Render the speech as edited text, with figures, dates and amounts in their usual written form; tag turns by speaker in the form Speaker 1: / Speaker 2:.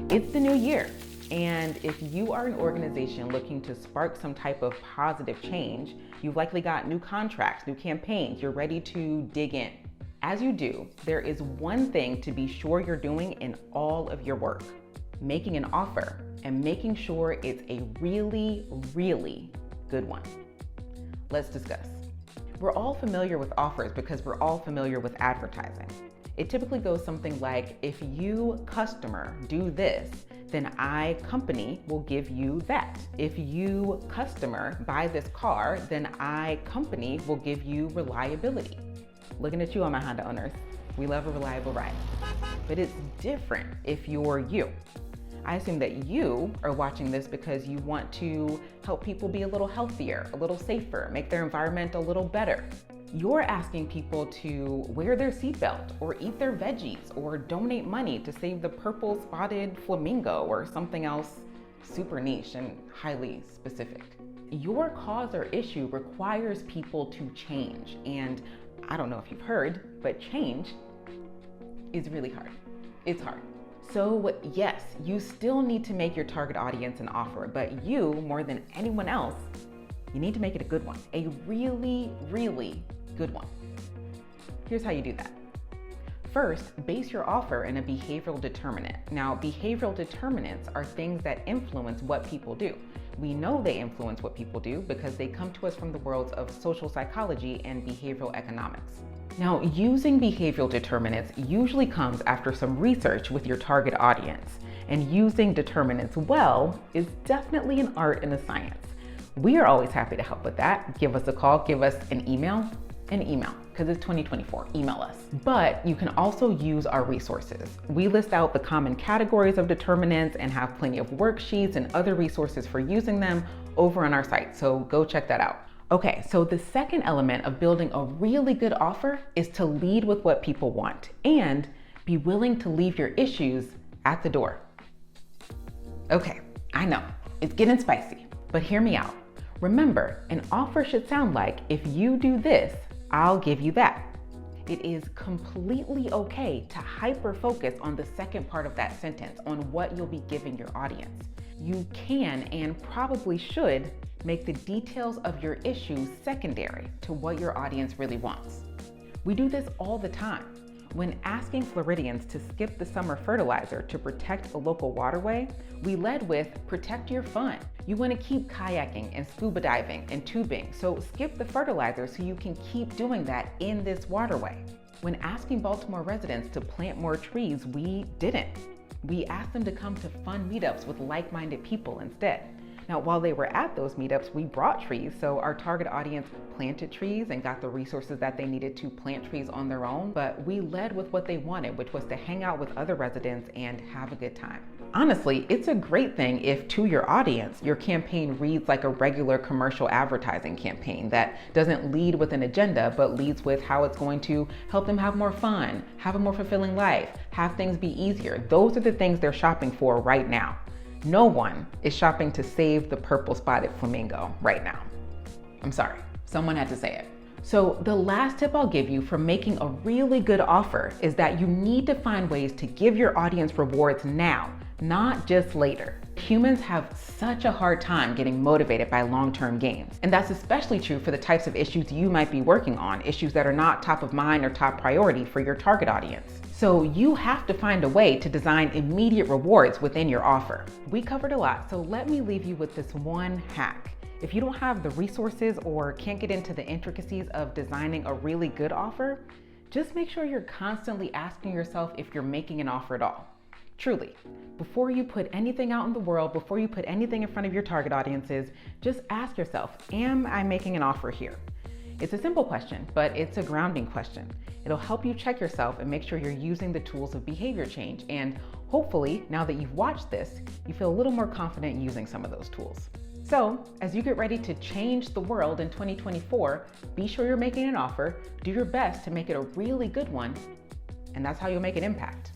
Speaker 1: It's the new year, and if you are an organization looking to spark some type of positive change, you've likely got new contracts, new campaigns, you're ready to dig in. As you do, there is one thing to be sure you're doing in all of your work: making an offer and making sure it's a really, really good one. Let's discuss. We're all familiar with offers because we're all familiar with advertising. It typically goes something like, if you, customer, do this, then I, company, will give you that. If you, customer, buy this car, then I, company, will give you reliability. Looking at you on my Honda owners. We love a reliable ride. But it's different if you're you. I assume that you are watching this because you want to help people be a little healthier, a little safer, make their environment a little better. You're asking people to wear their seatbelt or eat their veggies or donate money to save the purple spotted flamingo or something else super niche and highly specific. Your cause or issue requires people to change. And I don't know if you've heard, but change is really hard. It's hard. So yes, you still need to make your target audience an offer, but you, more than anyone else, you need to make it a good one, a really, really good one. Here's how you do that. First, base your offer in a behavioral determinant. Now, behavioral determinants are things that influence what people do. We know they influence what people do because they come to us from the worlds of social psychology and behavioral economics. Now, using behavioral determinants usually comes after some research with your target audience, and using determinants well is definitely an art and a science. We are always happy to help with that. Give us a call, give us an email, because it's 2024, email us. But you can also use our resources. We list out the common categories of determinants and have plenty of worksheets and other resources for using them over on our site, so go check that out. Okay, so the second element of building a really good offer is to lead with what people want and be willing to leave your issues at the door. Okay, I know, it's getting spicy, but hear me out. Remember, an offer should sound like, if you do this, I'll give you that. It is completely okay to hyper-focus on the second part of that sentence, on what you'll be giving your audience. You can and probably should make the details of your issue secondary to what your audience really wants. We do this all the time. When asking Floridians to skip the summer fertilizer to protect a local waterway, we led with protect your fun. You want to keep kayaking and scuba diving and tubing, so skip the fertilizer so you can keep doing that in this waterway. When asking Baltimore residents to plant more trees, we didn't. We asked them to come to fun meetups with like-minded people instead. Now, while they were at those meetups, we brought trees, so our target audience planted trees and got the resources that they needed to plant trees on their own, but we led with what they wanted, which was to hang out with other residents and have a good time. Honestly, it's a great thing if, to your audience, your campaign reads like a regular commercial advertising campaign that doesn't lead with an agenda, but leads with how it's going to help them have more fun, have a more fulfilling life, have things be easier. Those are the things they're shopping for right now. No one is shopping to save the purple spotted flamingo right now. I'm sorry, someone had to say it. So the last tip I'll give you for making a really good offer is that you need to find ways to give your audience rewards now, not just later. Humans have such a hard time getting motivated by long-term gains. And that's especially true for the types of issues you might be working on, issues that are not top of mind or top priority for your target audience. So you have to find a way to design immediate rewards within your offer. We covered a lot, so let me leave you with this one hack. If you don't have the resources or can't get into the intricacies of designing a really good offer, just make sure you're constantly asking yourself if you're making an offer at all. Truly, before you put anything out in the world, before you put anything in front of your target audiences, just ask yourself, am I making an offer here? It's a simple question, but it's a grounding question. It'll help you check yourself and make sure you're using the tools of behavior change. And hopefully, now that you've watched this, you feel a little more confident using some of those tools. So, as you get ready to change the world in 2024, be sure you're making an offer, do your best to make it a really good one, and that's how you'll make an impact.